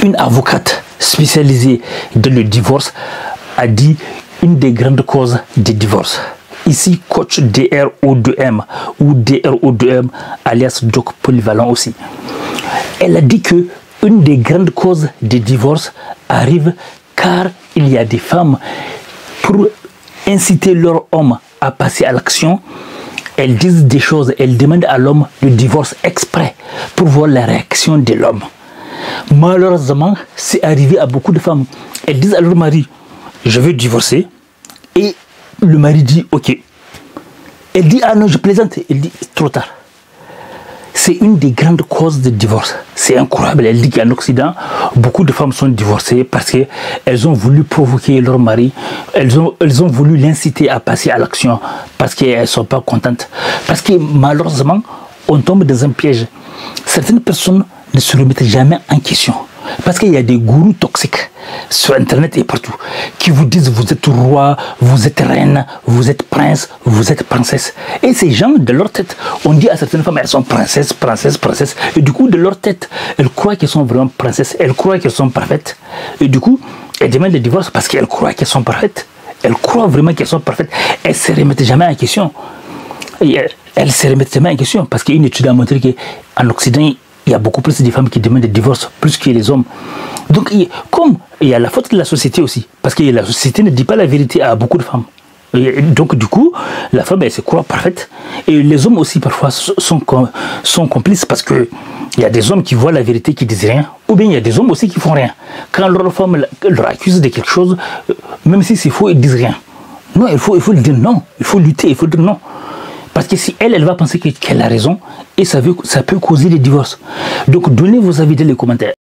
Une avocate spécialisée dans le divorce a dit une des grandes causes des divorces. Ici, coach DRO2M ou DRO2M alias Doc Polyvalent aussi. Elle a dit que une des grandes causes des divorces arrive car il y a des femmes, pour inciter leur homme à passer à l'action, elles disent des choses, elles demandent à l'homme le divorce exprès pour voir la réaction de l'homme. Malheureusement, c'est arrivé à beaucoup de femmes. Elles disent à leur mari, je veux divorcer, et le mari dit ok. Elle dit ah non, je plaisante. Elle dit trop tard. C'est une des grandes causes de divorce. C'est incroyable. Elle dit qu'en Occident, beaucoup de femmes sont divorcées parce qu'elles ont voulu provoquer leur mari. Elles ont voulu l'inciter à passer à l'action parce qu'elles ne sont pas contentes. Parce que malheureusement, on tombe dans un piège. Certaines personnes ne se remettent jamais en question. Parce qu'il y a des gourous toxiques sur Internet et partout qui vous disent vous êtes roi, vous êtes reine, vous êtes prince, vous êtes princesse. Et ces gens, de leur tête, on dit à certaines femmes elles sont princesses, princesses, princesses. Et du coup, de leur tête, elles croient qu'elles sont vraiment princesses, elles croient qu'elles sont parfaites. Et du coup, elles demandent le divorce parce qu'elles croient qu'elles sont parfaites. Elles croient vraiment qu'elles sont parfaites. Elles ne se remettent jamais en question. Elles ne se remettent jamais en question parce qu'une étude a montré qu'en Occident, il y a beaucoup plus de femmes qui demandent le divorce, plus que les hommes. Donc, comme il y a la faute de la société aussi, parce que la société ne dit pas la vérité à beaucoup de femmes. Et donc, du coup, la femme, elle se croit parfaite. Et les hommes aussi, parfois, sont complices parce qu'il y a des hommes qui voient la vérité, qui disent rien. Ou bien, il y a des hommes aussi qui font rien. Quand leur femme leur accuse de quelque chose, même si c'est faux, ils disent rien. Non, il faut dire non. Il faut lutter, il faut dire non. Parce que si elle va penser qu'elle a raison, et ça peut causer des divorces. Donc, donnez vos avis dans les commentaires.